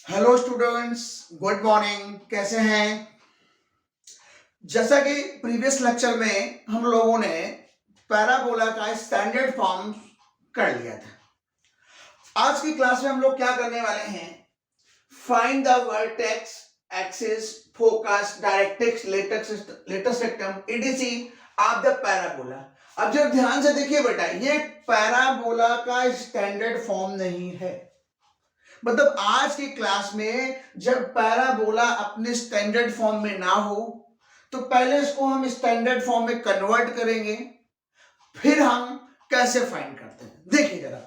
Hello students, good morning. कैसे हैं? जैसा कि प्रीवियस लेक्चर में हम लोगों ने पैराबोला का स्टैंडर्ड फॉर्म कर लिया था। आज की क्लास में हम लोग क्या करने वाले हैं? Find the vertex, axis, focus, directrix, latus rectum etc of the parabola. अब जब ध्यान से देखिए बेटा, ये पैराबोला का स्टैंडर्ड फॉर्म नहीं है। मतलब आज की क्लास में जब पैराबोला अपने स्टैंडर्ड फॉर्म में ना हो तो पहले इसको हम स्टैंडर्ड फॉर्म में कन्वर्ट करेंगे, फिर हम कैसे फाइंड करते हैं देखिए जरा।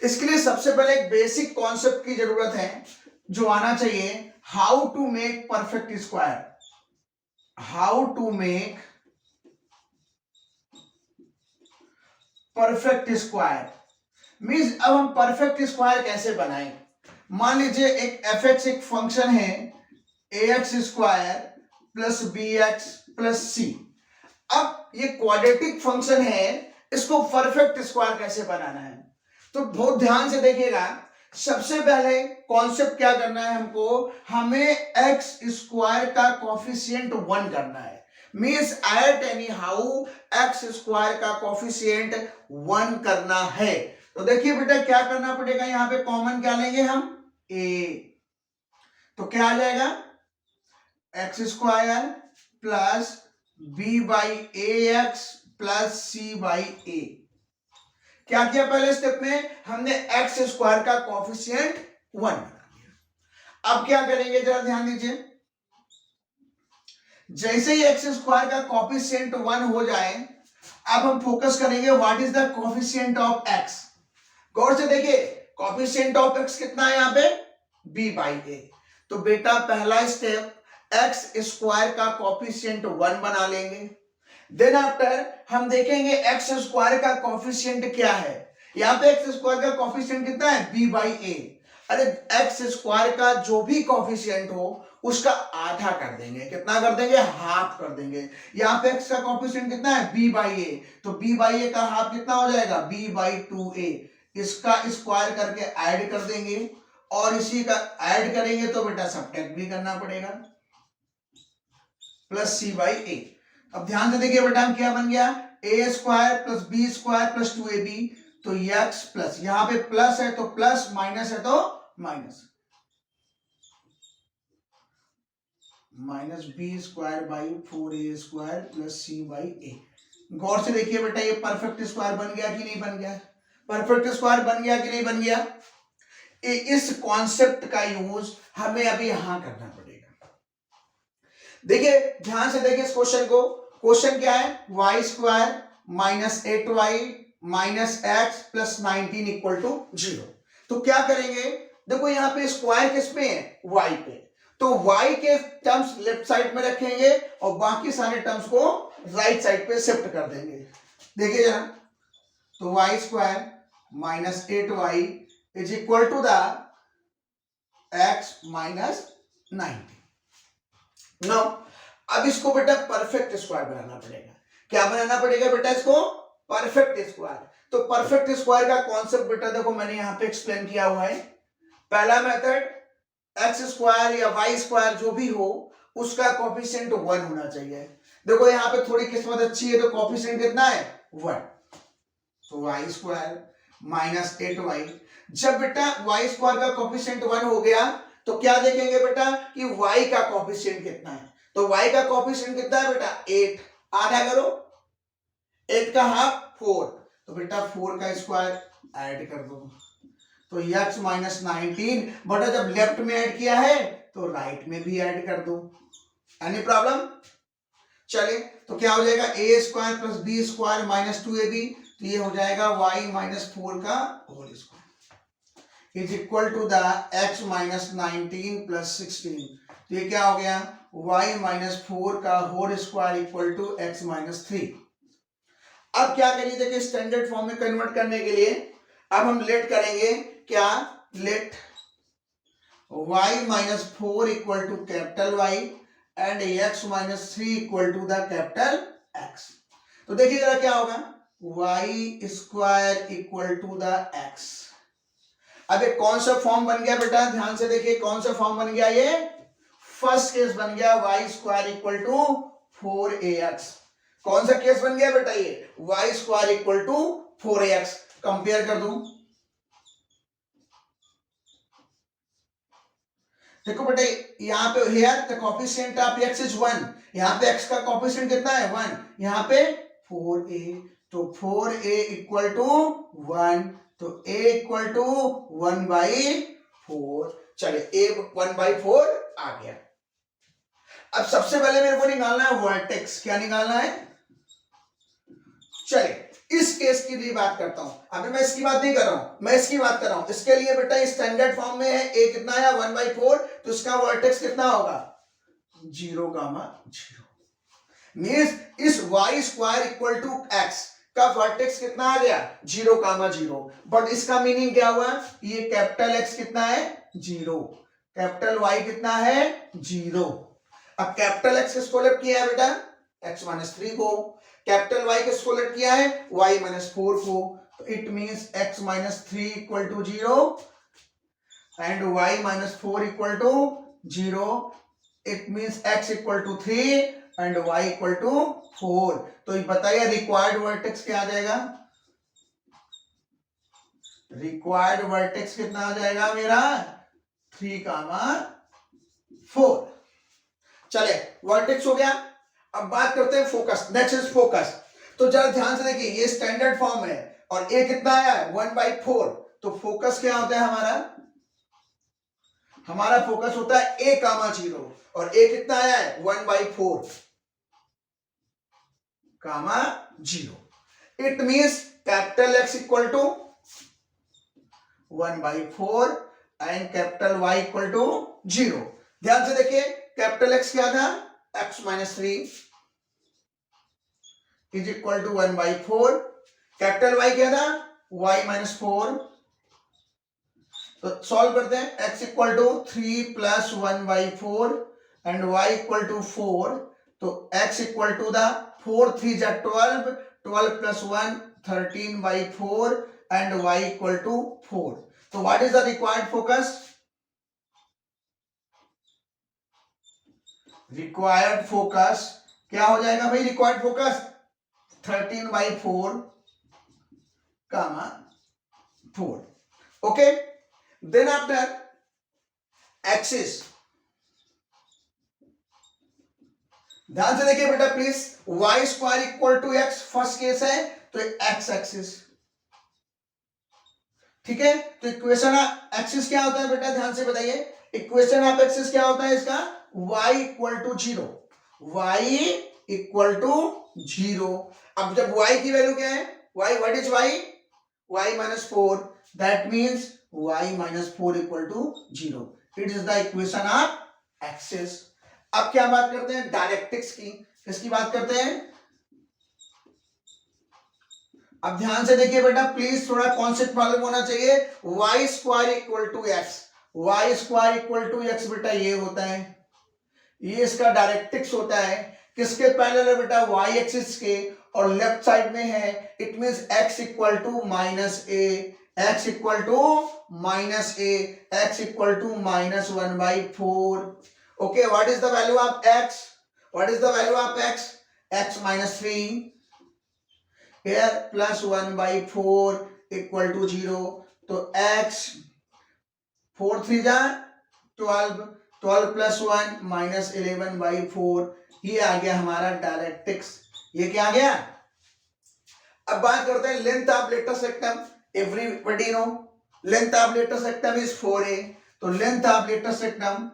इसके लिए सबसे पहले एक बेसिक कॉन्सेप्ट की जरूरत है जो आना चाहिए। How to make perfect square. How to make perfect square means अब हम परफेक्ट स्क्वायर कैसे बनाएं। मान लीजिए एक एफ एक्स एक फंक्शन है a x square plus b x plus c. अब ये क्वाड्रेटिक फंक्शन है, इसको परफेक्ट स्क्वायर कैसे बनाना है? तो बहुत ध्यान से देखिएगा। सबसे पहले कॉन्सेप्ट क्या करना है हमको, हमें एक्स स्क्वायर का कोफिशिएंट 1 करना है। Means at any how x square का कोफिशिएंट 1 करना है। तो देखिए बेटा क्या करना पड़ेगा, यहां पे कॉमन क्या लेंगे हम, ए। तो क्या आ जाएगा, x square plus b by a x plus c by a. क्या किया पहले स्टेप में, हमने एक्स स्क्वायर का कोफिशिएंट 1 बना दिया। अब क्या करेंगे जरा ध्यान दीजिए। जैसे ही एक्स स्क्वायर का कोफिशिएंट 1 हो जाए, अब हम फोकस करेंगे what is the coefficient of x. गौर से देखिए, कोफिशिएंट ऑफ एक्स कितना है यहाँ पे, बी बाई ए। तो बेटा पहला स्टेप, एक्स स्क्वायर का कोफिशिएंट 1 बना लेंगे। देन आफ्टर हम देखेंगे एक्स स्क्वायर का कोफिशिएंट क्या है। यहाँ पे एक्स स्क्वायर का कोफिशिएंट कितना है, बी बाई ए। अरे एक्स स्क्वायर का जो भी कोफिशिएंट हो उसका आधा कर देंगे। कितना कर देंगे, हाफ कर देंगे। यहाँ पे एक्स का कोफिशिएंट कितना है, बी बाई ए। तो बी बाई ए का हाफ कितना हो जाएगा, बी बाई 2a। इसका स्क्वायर करके ऐड कर देंगे और इसी का ऐड करेंगे तो बेटा सब्ट्रैक्ट भी करना पड़ेगा, प्लस सी बाई ए। अब ध्यान से देखिए बेटा, हम क्या बन गया, a square plus b square plus 2ab। तो एक्स प्लस, यहां पे प्लस है तो प्लस, माइनस है तो minus, minus b square by 4a square plus c by a. गौर से देखिए बेटा, ये परफेक्ट स्क्वायर बन गया कि नहीं बन गया, परफेक्ट स्क्वायर बन गया कि नहीं बन गया। इस कॉन्सेप्ट का यूज हमें अभी यहां करना पड़ेगा। देखिए ध्यान से देखिए इस क्वेश्चन को। क्वेश्चन क्या है, y square minus 8y minus x plus 19 equal to 0। तो क्या करेंगे, देखो यहाँ पे स्क्वायर किस पे है, y पे। तो y के टर्म्स लेफ्ट साइड में रखेंगे और बाकी सारे टर्म्स को राइट साइड पे शिफ्ट कर देंगे। देखिए जरा, तो y square minus 8y is equal to the x minus 19। Now अब इसको बेटा परफेक्ट स्क्वायर बनाना पड़ेगा। क्या बनाना पड़ेगा बेटा, इसको परफेक्ट स्क्वायर। तो परफेक्ट स्क्वायर का कॉन्सेप्ट बेटा देखो मैंने यहां पे एक्सप्लेन किया हुआ है। पहला मेथड, एक्स स्क्वायर या वाई स्क्वायर जो भी हो उसका कोफिशिएंट 1 होना चाहिए। देखो यहाँ पे थोड़ी किस्मत अच्छी है तो कोफिशिएंट कितना है, 1। तो वाई स्क्वायर माइनस 8y। जब बेटा वाई स्क्वायर का कोफिशिएंट 1 हो गया तो क्या देखेंगे बेटा कि y का कोफिशिएंट कितना है। तो y का कोफिशिएंट कितना है बेटा, 8। आधा करो, 8 का हाफ 4। तो बेटा 4 का स्क्वायर ऐड कर दो। तो x माइनस 19, बटा जब लेफ्ट में ऐड किया है तो राइट में भी ऐड कर दो। Any problem? चलिए तो क्या हो जाएगा, a square plus b square minus 2ab। तो ये हो जाएगा y माइनस 4 का whole square is equal to the x minus 19 plus 16। तो ये क्या हो गया, y माइनस 4 का whole square equal to x minus 3। अब क्या करिए, देखिए स्टैंडर्ड फॉर्म में कन्वर्ट करने के लिए अब हम लेट करेंगे क्या, let y minus 4 equal to capital Y and x minus 3 equal to the capital X। तो देखिए जरा क्या होगा, y square equal to the x। अब ये कौन सा फॉर्म बन गया बेटा, ध्यान से देखिए कौन सा फॉर्म बन गया, ये फर्स्ट केस बन गया Y square equal to 4ax। कौन सा केस बन गया बेटा, ये y square equal to 4ax। Compare कर दूं, देखो बेटा यहाँ पे here the coefficient of x is 1, यहाँ पे x का कोफिशिएंट कितना है 1, यहाँ पे 4a, तो 4a इक्वल टू 1, तो a इक्वल टू 1/4। चलिए a 1/4 आ गया। अब सबसे पहले मेरे को निकालना है वर्टेक्स। क्या निकालना है, चलिए इस केस की भी बात करता हूं। अभी मैं इसकी बात नहीं कर रहा हूं, मैं इसकी बात कर रहा हूं। इसके लिए बेटा स्टैंडर्ड फॉर्म में है, a कितना है 1/4, तो इसका वर्टेक्स कितना होगा 0,0। मींस इस y square equal to x का वर्टेक्स कितना आ गया 0,0। बट इसका मीनिंग क्या हुआ, ये कैपिटल X कितना है 0, कैपिटल Y कितना है 0। अब कैपिटल X किसको लेफ्ट किया है बेटा, x-3 को। कैपिटल Y किसको लेफ्ट किया है, y-4 को। तो it means x-3 equal to 0 and y-4 equal to 0। It means x equal to 3 and y equal to 4। तो बताइए रिक्वायर्ड वर्टेक्स क्या आ जाएगा, रिक्वायर्ड वर्टेक्स कितना आ जाएगा मेरा 3,4। चले वर्टेक्स हो गया। अब बात करते हैं फोकस। Next is focus. तो जरा ध्यान से देखिए, ये स्टैंडर्ड फॉर्म है और a कितना आया है 1/4। तो फोकस क्या होता है हमारा फोकस होता है a,0 और a कितना आया है 1/4, 0। It means capital X equal to 1/4 and capital Y equal to 0। ध्यान से देखिए कैपिटल X क्या था x-3 is equal to 1/4, capital Y क्या था y-4। तो सॉल्व करते हैं, x equal to 3 plus 1/4 and y equal to 4। तो x इक्वल टू द 4 3 जा 12, 12 प्लस 1 13/4 एंड y इक्वल टू 4। तो what is the required focus, required focus क्या हो जाएगा भाई, required focus 13/4, 4। Okay, then after axis. ध्यान से देखिए बेटा please, y square equal to x first case है, तो x एक्सिस, ठीक है। तो इक्वेशन एक्सिस क्या होता है बेटा, ध्यान से बताइए, इक्वेशन ऑफ एक्सिस क्या होता है इसका, y equal to 0, y equal to 0। अब जब y की वैल्यू क्या है, y what is y, y-4, that means y-4 equal to 0। It is the equation of axis. अब क्या बात करते हैं डायरेक्ट्रिक्स की, किसकी बात करते हैं। अब ध्यान से देखिए बेटा प्लीज, थोड़ा कॉन्सेप्ट मालूम होना चाहिए। y square equal to x, y square equal to x बेटा ये होता है, ये इसका डायरेक्ट्रिक्स होता है। किसके पैरेलल है बेटा, y एक्सिस के, और लेफ्ट साइड में है। It means x equal to -a, x equal to -a, x equal to -1/4। Okay, what is the value of x, what is the value of x, x-3 here plus 1/4 equal to 0। तो x 4 3 जा 12, 12 plus 1 -11/4। ये आ गया हमारा directrix. ये क्या आ गया। अब बात करते हैं length of latus rectum. Everybody know length of latus rectum is 4a। तो length of latus rectum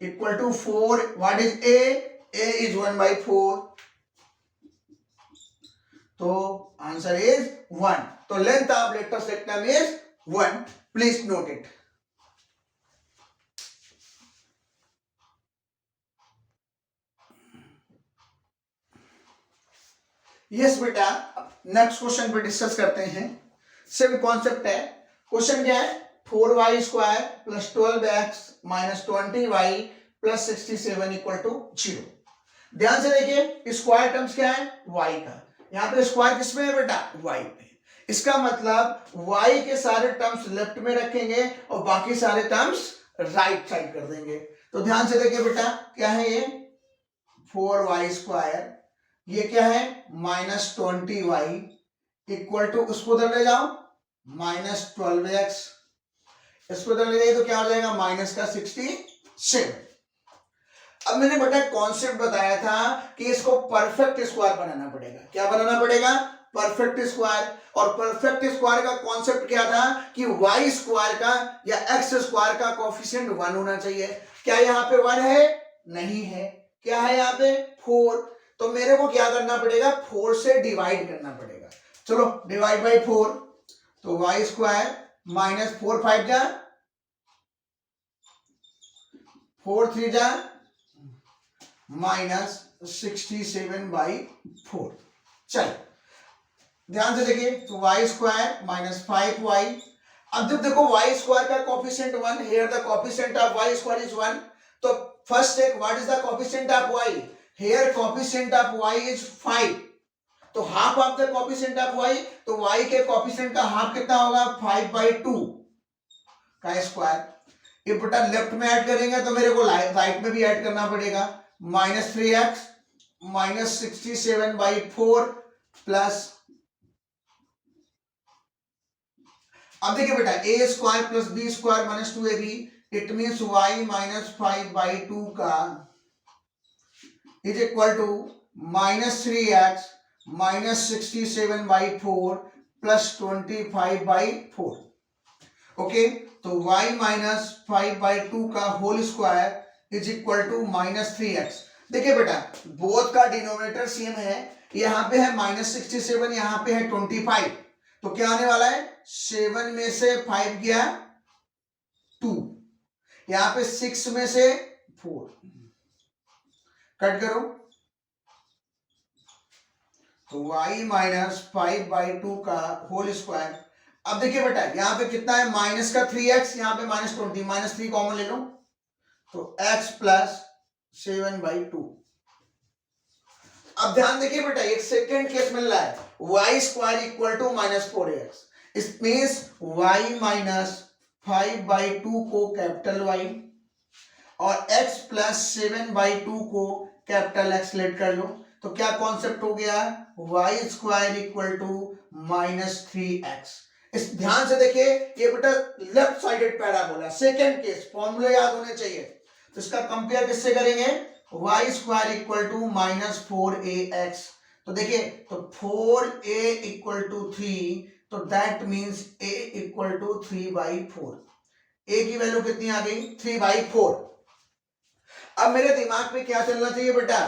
equal to 4। What is a, a is 1/4। तो आंसर इज 1। तो length of latus rectum is 1। Please note it. Yes बेटा, next question पे discuss करते हैं। Same concept है। Question क्या है, 4y square plus 12x minus 20y plus 67 equal to 0। ध्यान से देखिए स्क्वायर टर्म्स क्या है y का, यहाँ पे स्क्वायर किसमें है बेटा, y पे। इसका मतलब y के सारे टर्म्स लेफ्ट में रखेंगे और बाकी सारे टर्म्स राइट साइड कर देंगे। तो ध्यान से देखिए बेटा, क्या है ये 4y स्क्वायर, ये क्या है -20y इक्वल टू, उसको उधर ले जाओ -12x, इसको उधर ले जाइए तो क्या हो जाएगा -67। अब मैंने बेटा कॉन्सेप्ट बताया था कि इसको परफेक्ट स्क्वायर बनाना पड़ेगा। क्या बनाना पड़ेगा, परफेक्ट स्क्वायर। और परफेक्ट स्क्वायर का कॉन्सेप्ट क्या था कि y स्क्वायर का या x स्क्वायर का कोएफिशिएंट 1 होना चाहिए। क्या यहाँ पे 1 है, नहीं है। क्या है यहाँ पे 4, तो मेरे को क्या करना पड़ेगा 4 से डिवाइड करना पड़ेगा। चलो डिवाइड बाई 4, तो y स्क्वायर -4 5 जा 4 3 जा -67/4। चल ध्यान से देखिए, तो y स्क्वायर -5y। अब जब देखो y स्क्वायर का coefficient 1, here the coefficient of y square is 1, तो first take what is the coefficient of y, here coefficient of y is 5, तो half of the coefficient of y, तो y के coefficient का half कितना होगा 5/2 का square. ये बेटा लेफ्ट में ऐड करेंगे तो मेरे को राइट में भी ऐड करना पड़ेगा, -3x -67/4 प्लस, अब देखिए बेटा a square plus b square -2ab, it means y -5/2 का is equal to -3x -67/4 plus 25/4। Okay, तो y -5/2 का whole square is equal to -3x। देखिए बेटा बोथ का डिनोमिनेटर सेम है, यहाँ पे है -67, यहाँ पे है 25, तो क्या आने वाला है 7 में से 5 गया 2, यहाँ पे 6 में से 4 कट करो, तो y -5/2 का होल स्क्वायर। अब देखिए बेटा यहाँ पे कितना है माइनस का 3x, यहाँ पे -20, -3 कॉमन ले लो, तो x प्लस 7/2। अब ध्यान देखिए बेटा एक सेकेंड केस मिल रहा है, y square equal to -4ax, it means y -5/2 को कैपिटल Y और x प्लस 7/2 को कैपिटल X लेट कर लो, तो क्या कॉन्सेप्ट हो गया y square equal to -3x। इस ध्यान से देखिए ये बेटा left sided parabola, second case, फॉर्मूले याद होने चाहिए। तो इसका कंपेयर किससे करेंगे, y square equal to -4ax, तो देखिए तो 4a इक्वल टू 3, तो that means a equal to 3/4। a की वैल्यू कितनी आ गई 3/4। अब मेरे दिमाग में क्या चलना चाहिए बेटा,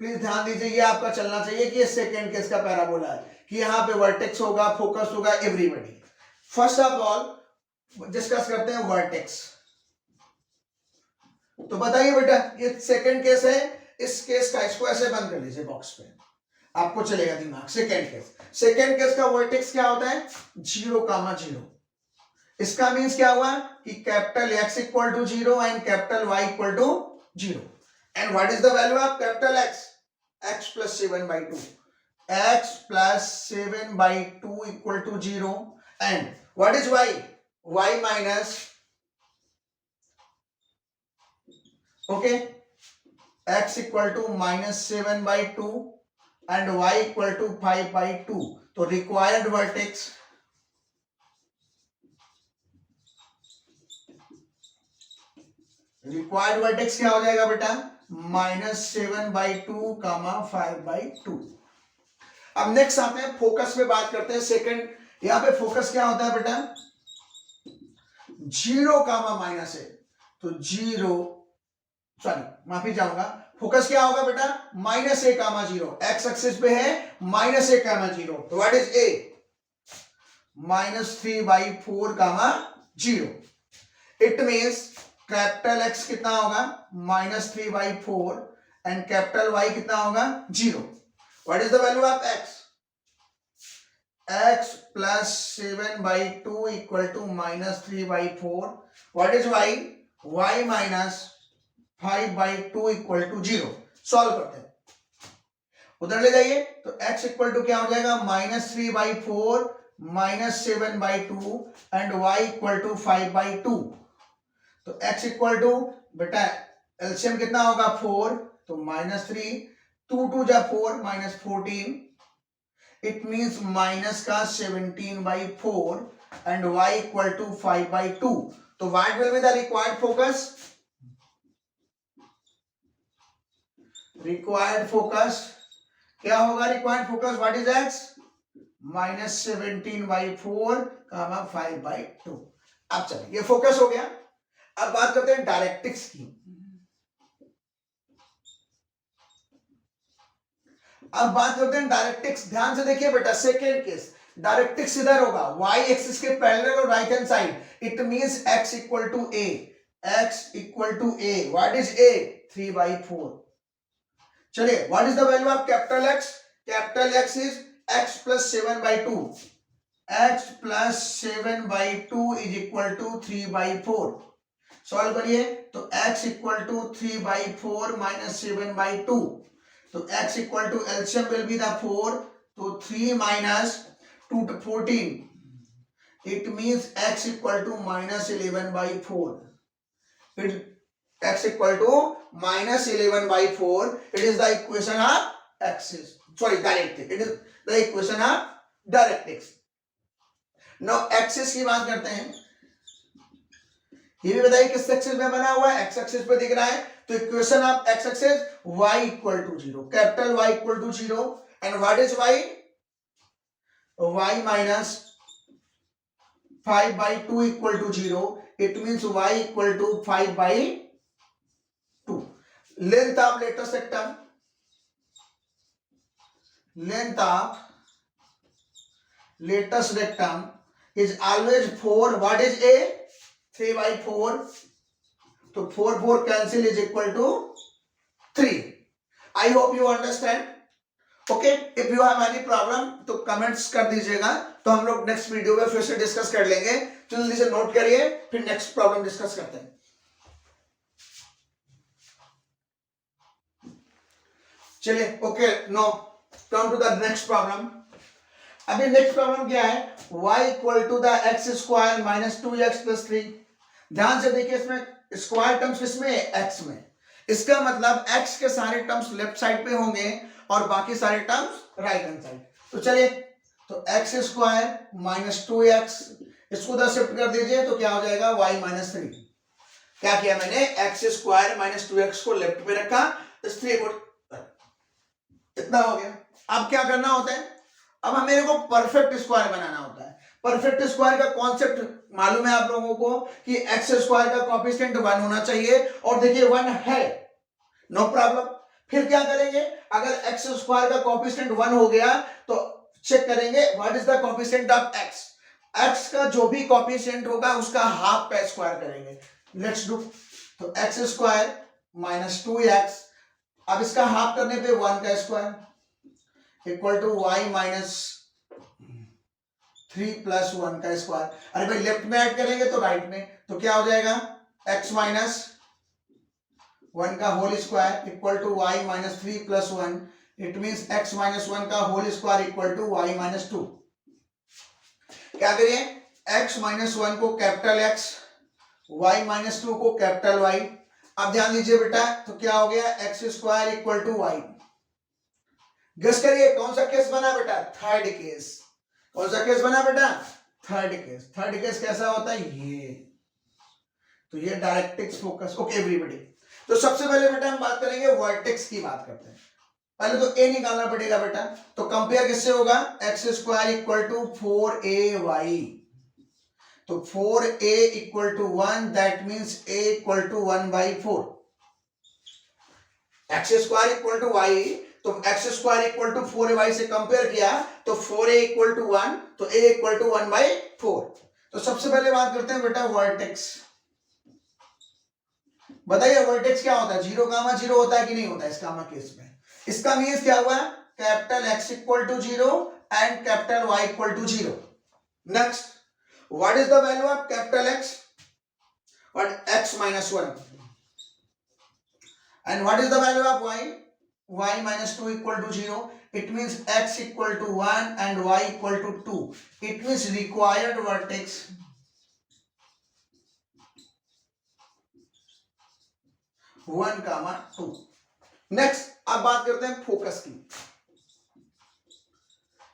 प्लीज ध्यान दीजिए, ये आपका चलना चाहिए कि ये सेकेंड केस का पैराबोला है, कि यहाँ पे वर्टेक्स होगा, फोकस होगा, everybody. First of all discuss करते हैं वर्टेक्स। तो बताइए बेटा ये सेकेंड केस है, इस केस का इसको ऐसे बंद कर लीजिए बॉक्स पे, आपको चलेगा दिमाग। सेकेंड केस का वर्टेक्स क्या होता है 0,0। इसका मींस क्या हुआ कि capital X equal to 0 and capital Y equal to 0, and what is the value of capital X, x plus 7/2, x plus 7/2 equal to 0, and what is y, y minus, okay, x equal to -7/2 and y equal to 5/2, तो required vertex क्या हो जाएगा बेटा -7/2, 5/2। अब next आते हैं focus पे बात करते हैं। सेकंड यहां पे फोकस क्या होता है बेटा 0, -a, तो 0, सॉरी माफी चाहूंगा, फोकस क्या होगा बेटा -a, 0, x एक्सिस पे है -a, 0, तो what is a -3/4, 0, it means capital X कितना होगा -3/4 एंड कैपिटल Y कितना होगा 0। What is the value of x, x plus 7/2 equal to -3/4, what is y, y minus 5/2 equal to 0। Solve करते हैं। उधर ले जाइए तो x इक्वल टू क्या हो जाएगा -3/4 -7/2 एंड y इक्वल टू 5/2। तो x इक्वल टू बेटा एलसीएम कितना होगा 4, तो -3, 2 2 जा 4 -14, इट मींस माइनस का 17/4 एंड y इक्वल टू 5/2। तो what will be the required focus? Required focus क्या होगा? Required focus what is x? -17/4 5/2। अब चलिए ये फोकस हो गया। अब बात करते हैं डायरेक्ट्रिक्स की। अब बात करते हैं डायरेक्ट्रिक्स। ध्यान से देखिए बेटा, सेकेंड केस डायरेक्ट्रिक्स इधर होगा y एक्सिस के पैरेलल और right hand side, it means x equal to a, x equal to a, what is a? 3/4। चलिए what is the value of capital x? Capital x is x plus 7/2, x plus 7/2 is equal to 3/4। Solve करिए तो x equal to 3/4 minus 7/2, तो x equal to LCM will be the 4, तो 3 minus 2 14, it means x equal to -11/4। x equal to -11/4, it is the equation of axis, sorry directrix, it is the equation of directrix. Now axis की बात करते हैं। ये भी बताइए किस axis में बना हुआ है? एक्स एक्सिस पे दिख रहा है, तो equation of x axis y equal to 0, capital Y equal to 0 and what is y? y minus 5/2 equal to 0, it means y equal to 5/2। Length of latus rectum, length of latest rectum is always 4, what is a? 3/4, तो 4 4 cancel is equal to 3। I hope you understand. Okay, if you have any problem तो comments कर दीजिएगा, तो हम लोग next video में फिर से डिस्कस कर लेंगे। तो जल्दी से नोट करिए, फिर नेक्स्ट प्रॉब्लम डिस्कस करते हैं। चलिए okay, no come to the next problem. अभी नेक्स्ट प्रॉब्लम क्या है? y equal to the x square minus 2x plus 3। ध्यान से देखिए, इसमें स्क्वायर टर्म्स किसमें है? x में। इसका मतलब x के सारे टर्म्स लेफ्ट साइड पे होंगे और बाकी सारे टर्म्स राइट हैंड साइड। तो चलिए, तो x स्क्वायर माइनस 2x, इसको उधर शिफ्ट कर दीजिए तो क्या हो जाएगा? y minus 3। क्या किया मैंने? x स्क्वायर माइनस 2x को लेफ्ट पे रखा, इस 3 को, इतना हो गया। अब क्या करना होता है? अब हमें को परफेक्ट स्क्वायर बनाना होता है। परफेक्ट स्क्वायर का कॉन्सेप्ट मालूम है आप लोगों को कि एक्स स्क्वायर का कोएफिशिएंट 1 होना चाहिए, और देखिए 1 है, नो प्रॉब्लम। फिर क्या करेंगे? अगर एक्स स्क्वायर का कोएफिशिएंट 1 हो गया तो चेक करेंगे what is the coefficient of x. X का जो भी कोएफिशिएंट होगा उसका हाफ का स्क्वायर करेंगे। Let's do. तो एक्स स्क्वायर माइनस 2x, अब इसका हाफ करने पे 1 का square equal to y minus 3 plus 1 का स्क्वायर। अरे भाई लेफ्ट में ऐड करेंगे तो राइट में, तो क्या हो जाएगा? x माइनस 1 का whole square equal to y minus 3 plus 1, it means x minus 1 का whole square equal to y minus 2। क्या करिए? x माइनस 1 को कैपिटल x, y माइनस 2 को कैपिटल y। अब ध्यान दीजिए बेटा, तो क्या हो गया? X square equal to y। Guess करिए कौन सा केस बना बेटा? Third case. कौन सा केस बना बेटा? Third case. थर्ड केस कैसा होता है? ये, तो ये डायरेक्ट्रिक्स फोकस। ओके एवरीबॉडी, तो सबसे पहले बेटा हम बात करेंगे वर्टेक्स की बात करते हैं। पहले तो a निकालना पड़ेगा बेटा, तो कंपेयर किससे होगा? X square equal to 4ay, तो 4a equal to 1, that means a equal to 1/4। X square equal to y, तो x square equal to 4ay से कंपेयर किया तो 4a इक्वल टू 1, तो a इक्वल टू 1/4। तो सबसे पहले बात करते हैं बेटा वर्टेक्स। बताइए वर्टेक्स क्या होता है? 0,0 होता है कि नहीं होता है इस गामा केस में? इसका मीन्स क्या हुआ? Capital x equal to 0 and capital y equal to 0। Next, what is the value of capital x? What? x minus 1। And what is the value of y? y minus 2 equal to 0. It means x equal to 1 and y equal to 2. It means required vertex 1, 2. Next अब बात करते हैं focus की.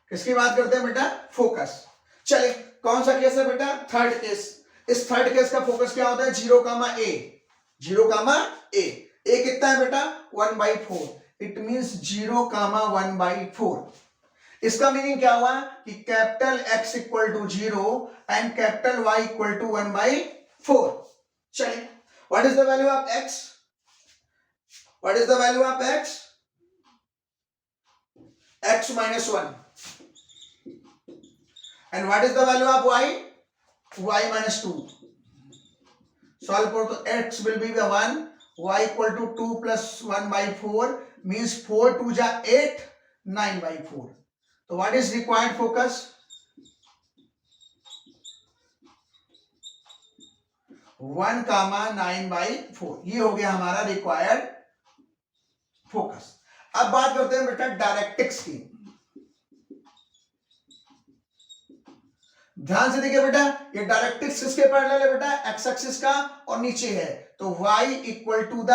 किसकी बात करते हैं बेटा? फोकस. चलिए कौन सा केस है बेटा? Third case. इस थर्ड केस का फोकस क्या होता है? 0, a. 0, a. a कितना है बेटा? 1/4. It means 0, 1/4. इसका मीनिंग क्या हुआ कि capital X equal to 0 and capital Y equal to 1/4. चलिए what is the value of X? What is the value of X? X minus 1. And what is the value of Y? Y minus 2. Solve for the X will be the 1. Y equal to 2 plus 1/4 means 4 2 ja 8, 9/4. So what is required focus? 1, 9/4. ये हो गया हमारा required focus. अब बात करते हैं बेटा directrix की. ध्यान से देखिए बेटा, ये डायरेक्ट्रिक्स किसके पैरेलल है बेटा? एक्स एक्सिस का, और नीचे है तो y इक्वल टू द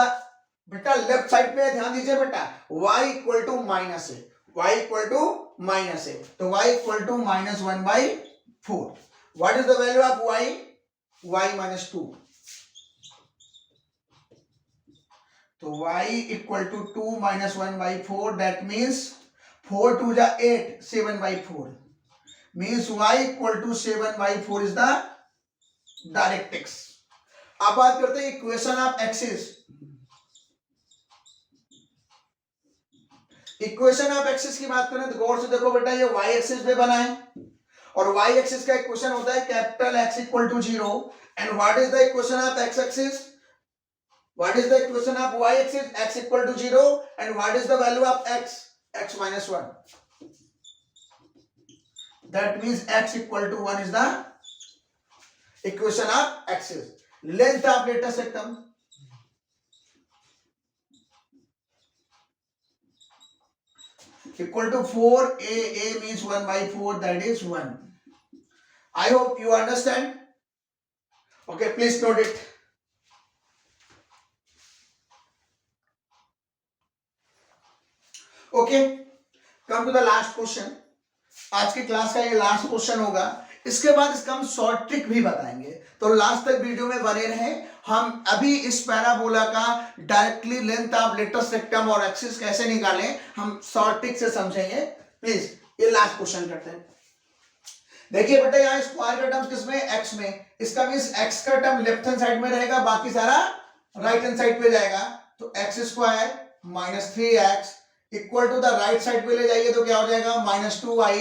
बेटा लेफ्ट साइड पे. ध्यान दीजिए बेटा, y इक्वल टू माइनस है. y इक्वल टू माइनस है तो y equal to -1/4. What is the value of y? y minus 2. तो y equal to 2 minus 1/4. That means 4 2 जा 8, 7/4. मीन्स y equal to 7/4 is the directrix. अब बात करते हैं equation of axis. Equation of axis की बात करें तो गौर से देखो बेटा, ये y एक्सिस पे बना है और y एक्सिस का इक्वेशन होता है capital X equal to 0. And what is the equation of x axis? What is the equation of y axis? X equal to 0. And what is the value of x? X minus 1. That means x equal to 1 is the equation of axis. Length of later sectum. Equal to 4. A means 1/4. That is 1. I hope you understand. Okay, please note it. Okay, come to the last question. आज की class का ये last question होगा. इसके बाद इसका हम short trick भी बताएंगे, तो लास्ट तक वीडियो में बने रहें. हम अभी इस पैराबोला का directly length of latus rectum और एक्सिस कैसे निकालें हम शॉर्ट ट्रिक से समझेंगे. प्लीज ये लास्ट क्वेश्चन करते हैं. देखिए बेटा, यहाँ स्क्वायर का टर्म किसमें? एक्स में. इसका मींस एक्स का टर्म लेफ्ट हैंड साइड में रहेगा, बाकी सारा राइट हैंड साइड पे जाएगा. तो x square minus 3x equal to the right side पे ले जाइए तो क्या हो जाएगा? -2y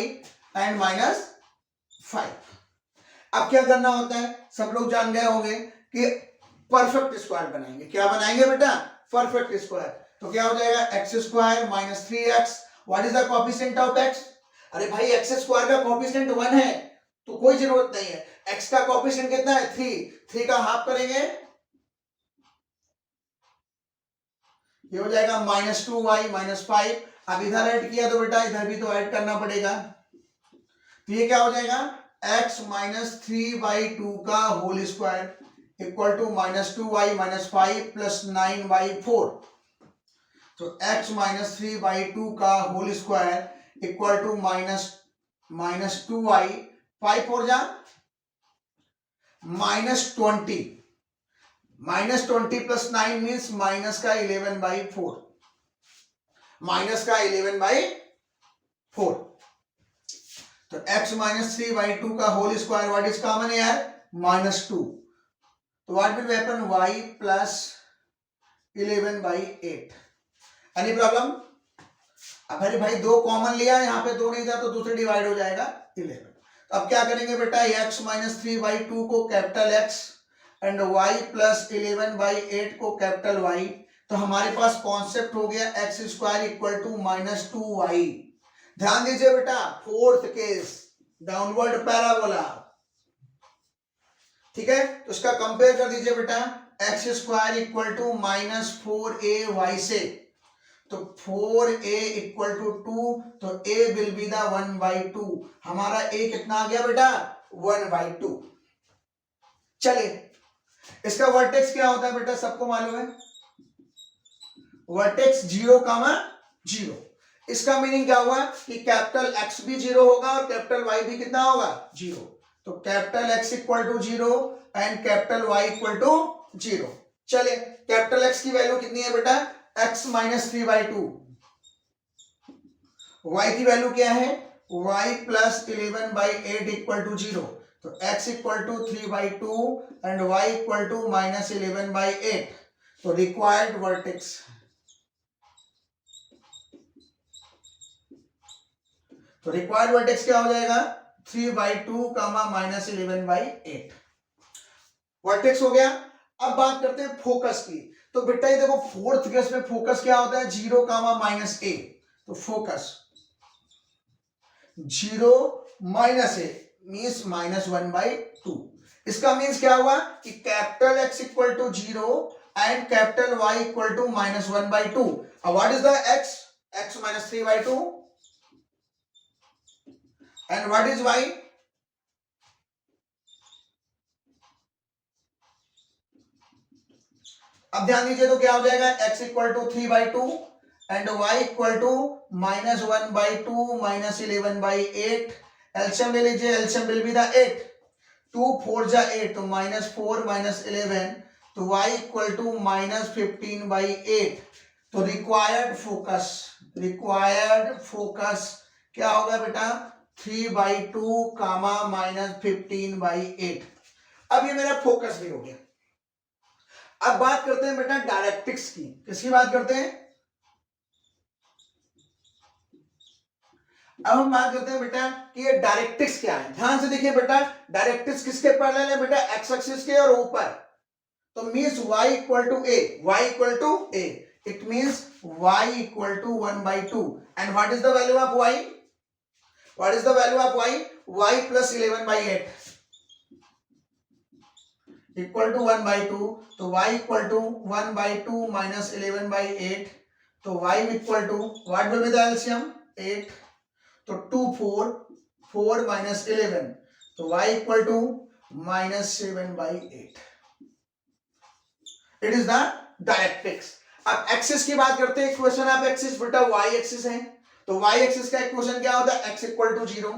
and -5. अब क्या करना होता है, सब लोग जान गए होंगे कि परफेक्ट स्क्वायर बनाएंगे. क्या बनाएंगे बेटा? Perfect square. तो क्या हो जाएगा? x square minus 3x. What is the coefficient of x? अरे भाई x स्क्वायर का कोएफिशिएंट 1 है तो कोई जरूरत नहीं है. x का कोएफिशिएंट कितना है? 3 का हाफ करेंगे, ये हो जाएगा -2y -5. अब इधर ऐड किया तो बेटा इधर भी तो ऐड करना पड़ेगा. तो ये क्या हो जाएगा? x माइनस 3/2 का whole square equal to -2y -5 plus 9/4. तो x माइनस 3/2 का whole square equal to -2y 5 4 जा -20. -20 प्लस 9 मीन्स माइनस का 11/4. माइनस का 11/4. तो x माइनस 3/2 का whole square what is common है यार? -2. तो what will happen? y plus 11/8. Any problem? अब अरे भाई 2 कॉमन लिया, यहाँ पे 2 नहीं था तो दूसरे डिवाइड हो जाएगा 11. तो अब क्या करेंगे बेटा? x माइनस 3/2 को capital X and y plus 11/8 को कैपिटल Y. तो हमारे पास कॉन्सेप्ट हो गया x square equal to -2y. ध्यान दीजिए बेटा, फोर्थ केस डाउनवर्ड पैराबोला. ठीक है, तो इसका कंपेयर कर दीजिए बेटा. x square equal to -4ay से. तो 4a इक्वल टू 2, तो a विल बी द 1/2। हमारा a कितना आ गया बेटा? 1/2। चलिए, इसका वर्टेक्स क्या होता है बेटा? सबको मालूम है, वर्टेक्स 0, 0। इसका मीनिंग क्या हुआ कि कैपिटल X भी 0 होगा और कैपिटल Y भी कितना होगा? 0। तो capital X equal to 0 and capital Y equal to 0। चलिए, कैपिटल X की वैल्यू कितनी है बेटा? X minus 3/2। Y की वैल्यू क्या है? Y plus 11/8 equal to 0। तो X equal to 3/2 and Y equal to minus 11/8। तो रिक्वायर्ड वर्टेक्स, तो रिक्वायर्ड वर्टेक्स क्या हो जाएगा? 3/2 माइनस 11/8 वर्टेक्स हो गया। अब बात करते हैं फोकस की। तो बेटा ये देखो, फोर्थ केस में फोकस क्या होता है? 0, माइनस a। तो फोकस 0 माइनस a मीन्स -1/2। इसका मीन्स क्या हुआ कि capital X equal to 0 and capital Y equal to -1/2। What is the X? X minus 3/2 and what is Y? अब ध्यान दीजिए, तो क्या हो जाएगा? X equal to 3/2 and Y equal to -1/2 minus 11/8। LCM ले लीजिए, एलसीएम विल बी द 8। 2 4 जा 8, तो -4 माइनस 11, तो Y इक्वल टू -15/8। तो रिक्वायर्ड फोकस, रिक्वायर्ड फोकस क्या होगा बेटा? 3/2 -15/8। अब ये मेरा फोकस भी हो गया। अब बात करते हैं बेटा डायरेक्ट्रिक्स की। किसकी बात करते हैं? अब हम बात करते हैं बेटा कि ये डायरेक्ट्रिक्स क्या है। ध्यान से देखिए बेटा, डायरेक्ट्रिक्स किसके पैरेलल है बेटा? एक्स एक्सिस के और ऊपर। तो means y equal to a, y equal to a, it means y equal to 1/2। And what is the value of y? What is the value of y? y plus 11/8 equal to 1/2। तो y equal to 1/2 minus 11/8। तो y equal to what will be the LCM? 8। तो 2 4 4 minus 11, तो y equal to -7/8। It is the directrix. अब axis की बात करते हैं। Equation of axis बेटा y एक्सिस है, तो y एक्सिस का इक्वेशन क्या होता है? x equal to 0।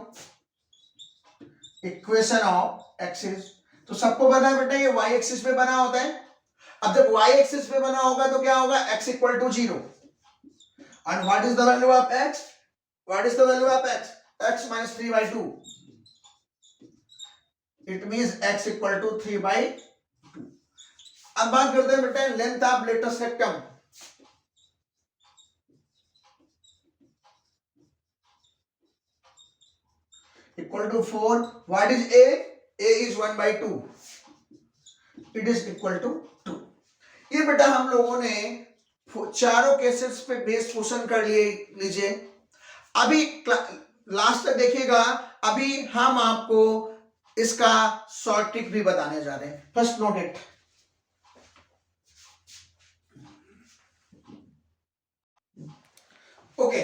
Equation of axis, तो सबको पता है बेटा ये y एक्सिस पे बना होता है। अब जब y एक्सिस पे बना होगा तो क्या होगा? x equal to 0 and what is the value of x? What is the value of x? x minus 3/2। It means x equal to 3/2। अब बात करते हैं बेटा length of latest rectum. Equal to 4। What is a? a is 1/2। It is equal to 2। ये बेटा हम लोगों ने चारों केसेस पे बेस्ड क्वेश्चन कर लीजिए। अभी लास्ट तक देखिएगा। अभी हम आपको इसका शॉर्ट ट्रिक भी बताने जा रहे हैं। First note it. ओके,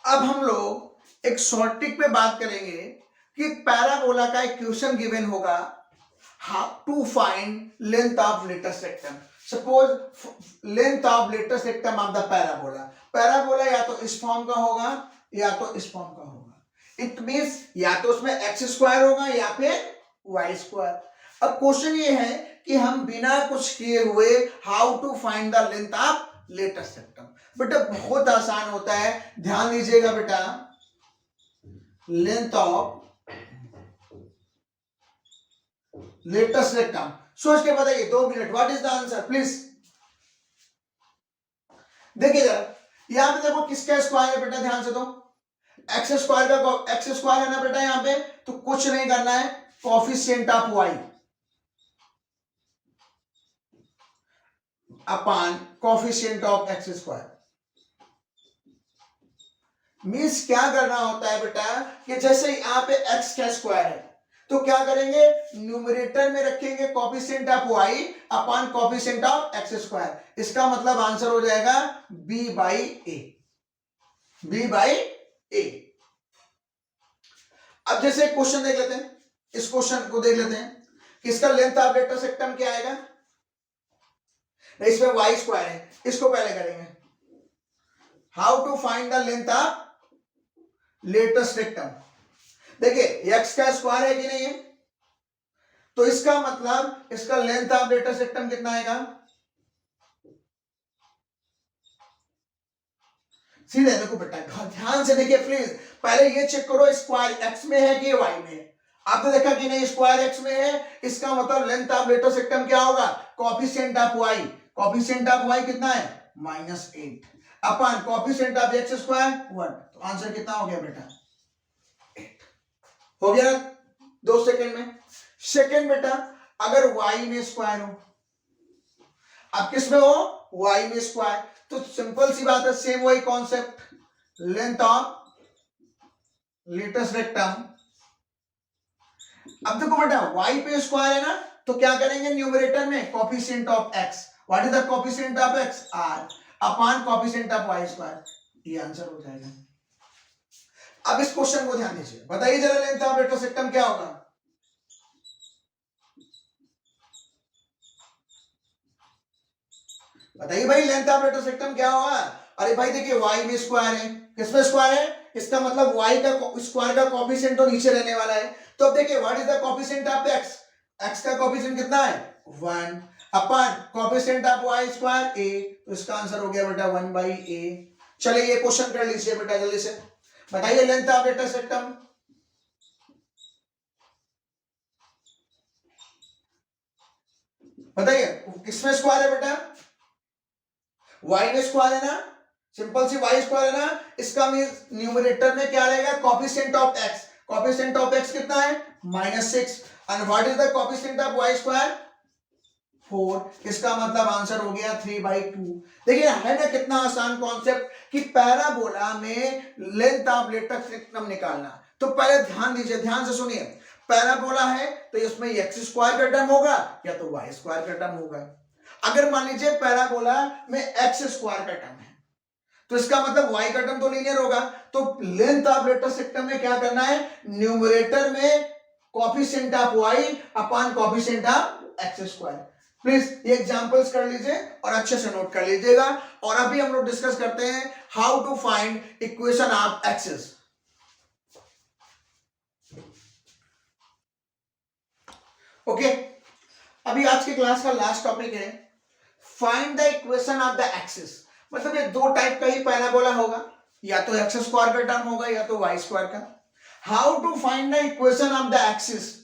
अब हम लोग एक शॉर्ट ट्रिक पे बात करेंगे कि पैराबोला का एक क्वेश्चन गिवन होगा, how to find length of latest rectum. Suppose length of latest rectum of the parabola. Parabola या तो इस फॉर्म का होगा या तो इस फॉर्म का होगा। इट मींस या तो उसमें एक्स स्क्वायर होगा या फिर वाई स्क्वायर। अब क्वेश्चन ये है कि हम बिना कुछ किए हुए how to find the length of latest rectum. बेटा बहुत आसान होता है, ध्यान दीजिएगा बेटा। लेंथ ऑफ लेटेस्ट रेक्टम, सोच के बताइए 2 minute. What is the answer please? देखिए जरा, यहां पे देखो किसका स्क्वायर है बेटा, ध्यान से। तो एक्स स्क्वायर का एक्स स्क्वायर है ना बेटा यहां पे, तो कुछ नहीं करना है, coefficient of y upon coefficient of x square. Means क्या करना होता है बेटा कि जैसे यहां पे एक्स का स्क्वायर है, तो क्या करेंगे, न्यूमरेटर में रखेंगे coefficient of y upon coefficient of x square. इसका मतलब आंसर हो जाएगा b by a, b by a. अब जैसे क्वेश्चन देख लेते हैं, इस क्वेश्चन को देख लेते हैं, इसका लेंथ ऑफ लेटर सेक्टम क्या आएगा, इसमें y स्क्वायर है, इसको पहले करेंगे। How to find the length of latest rectum. देखिए x का स्क्वायर है कि नहीं है, तो इसका मतलब इसका लेंथ ऑफ लेटेस्ट रेक्टम कितना आएगा, सीधे देखो बेटा, ध्यान से देखिए प्लीज, पहले ये चेक करो स्क्वायर x में है कि y में है। आपने देखा कि नहीं स्क्वायर x में है, इसका मतलब लेंथ ऑफ लेटेस्ट रेक्टम क्या होगा, coefficient of y, coefficient of y कितना है -8 upon coefficient of x square 1, तो आंसर कितना हो गया बेटा 8 हो गया 2 सेकंड में। सेकंड बेटा, अगर y में स्क्वायर हो, अब किस में हो, y में स्क्वायर, तो सिंपल सी बात है, सेम वही concept, length of latus rectum. अब देखो बेटा y पे स्क्वायर है ना, तो क्या करेंगे, न्यूमरेटर में coefficient of x, what is the coefficient of x, r upon coefficient of y square, ये आंसर हो जाएगा। अब इस क्वेश्चन को ध्यान दीजिए, बताइए जरा लेंथ ऑफ लेटेस्ट रेक्टम क्या होगा, बताइए भाई लेंथ ऑफ लेटेस्ट रेक्टम क्या होगा। अरे भाई देखिए y में स्क्वायर है, किसमें स्क्वायर है, इसका मतलब y का स्क्वायर का कोफिशिएंट तो नीचे रहने वाला है। तो अब देखिए what is the coefficient of x, x का कोफिशिएंट कितना है 1 upon coefficient of y square a, तो इसका आंसर हो गया बेटा 1 बाई a। चलिए ये क्वेश्चन कर लीजिए बेटा जल्दी से, बताइए लेंथ ऑफ लेटेस्ट रेक्टम, बताइए किसमें स्क्वायर है बेटा, y में स्क्वायर है ना, सिंपल सी y स्क्वायर है ना, इसका मींस न्यूमरेटर में क्या रहेगा, coefficient of x, coefficient of x कितना है -6 and what is the coefficient of y square 4, इसका मतलब आंसर हो गया 3/2। देखिए है ना कितना आसान कॉन्सेप्ट कि पैराबोला में लेंथ ऑफ लेटेस्ट रेक्टम निकालना। तो पहले ध्यान दीजिए, ध्यान से सुनिए, पैराबोला है तो इसमें x स्क्वायर का टर्म होगा या तो y स्क्वायर का टर्म होगा। अगर मान लीजिए पैराबोला में x स्क्वायर का टर्म है, तो इसका मतलब y का टर्म तो लीनियर होगा, तो लेंथ ऑफ लेटेस्ट रेक्टम में क्या करना है, न्यूमरेटर में coefficient of y upon coefficient of x square. Please ये एग्जांपल्स कर लीजिए और अच्छे से नोट कर लीजिएगा। और अभी हम लोग डिस्कस करते हैं how to find equation of axis. Okay, अभी आज के क्लास का लास्ट टॉपिक है find the equation of the axis. मतलब ये दो टाइप का ही पैराबोला होगा, या तो एक्स स्क्वायर का टर्म होगा या तो वाई स्क्वायर का। How to find the equation of the axis.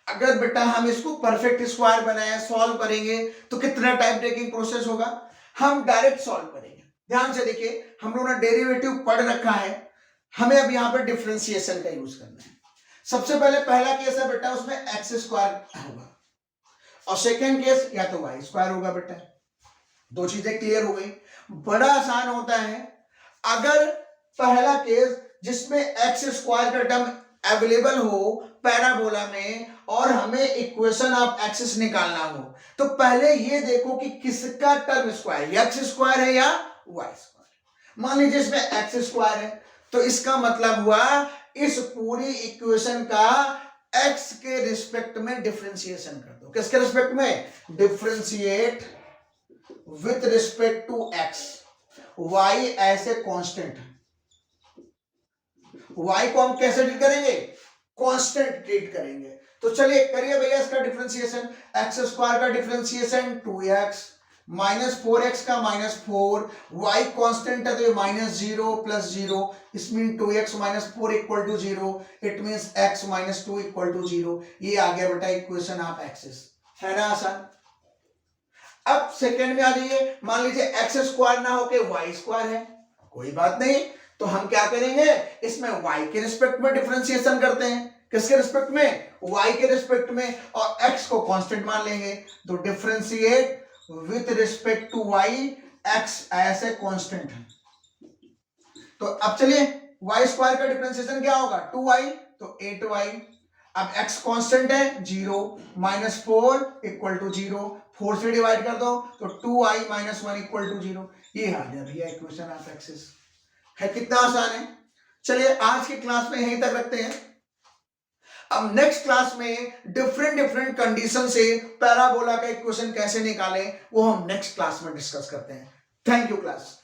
अगर बेटा हम इसको परफेक्ट स्क्वायर बनाए सॉल्व करेंगे तो कितना टाइम टेकिंग प्रोसेस होगा, हम डायरेक्ट सॉल्व करेंगे। ध्यान से देखिए, हम लोगों ने डेरिवेटिव पढ़ रखा है, हमें अब यहां पर डिफरेंशिएशन का यूज करना है। सबसे पहले पहला केस है बेटा, उसमें एक्स स्क्वायर होगा और सेकेंड केस या तो वाई स्क्वायर होगा। बेटा दो चीजें क्लियर हो गई, बड़ा आसान होता है। अगर पहला केस जिसमें एक्स स्क्वायर का टर्म अवेलेबल हो पैराबोला में और हमें इक्वेशन ऑफ एक्सिस निकालना हो, तो पहले ये देखो कि किसका टर्म स्क्वायर, एक्स स्क्वायर है या वाई स्क्वायर। मान लीजिए इसमें एक्स स्क्वायर है, तो इसका मतलब हुआ इस पूरी इक्वेशन का एक्स के रिस्पेक्ट में डिफरेंशिएशन कर दो। किसके रिस्पेक्ट में, differentiate with respect to x. Y ऐसे कांस्टेंट है, वाई को हम कैसे ट्रीट करेंगे, कांस्टेंट ट्रीट करेंगे। तो चलिए करिए भैया इसका डिफरेंशिएशन। एक्स स्क्वायर का डिफरेंशिएशन 2x -4x का -4, y कांस्टेंट है तो ये -0 + 0, इस mean 2x - 4 = 0, it means x - 2 = 0। ये आ गया बेटा इक्वेशन ऑफ एक्सिस, है ना आसान। अब सेकंड में आ जाइए, मान लीजिए एक्स स्क्वायर ना होके वाई स्क्वायर है, कोई बात नहीं, तो हम क्या करेंगे, इसमें y के रिस्पेक्ट में डिफरेंशिएशन करते हैं। किसके रिस्पेक्ट में, y के रिस्पेक्ट में, और x को कांस्टेंट मान लेंगे। तो differentiate with respect to y, x ऐसे कांस्टेंट है। तो अब चलिए y स्क्वायर का डिफरेंशिएशन क्या होगा, 2y, तो 8y अब x कांस्टेंट है 0, -4 इक्वल टू 0, 4 से डिवाइड कर दो तो 2i - 1 इक्वल टू 0। ये आ गया भैया इक्वेशन ऑफ एक्सिस। है कितना आसान है। चलिए आज की क्लास में यहीं तक रखते हैं। अब नेक्स्ट क्लास में डिफरेंट कंडीशन से पैराबोला का इक्वेशन कैसे निकालें वो हम नेक्स्ट क्लास में डिस्कस करते हैं। Thank you class.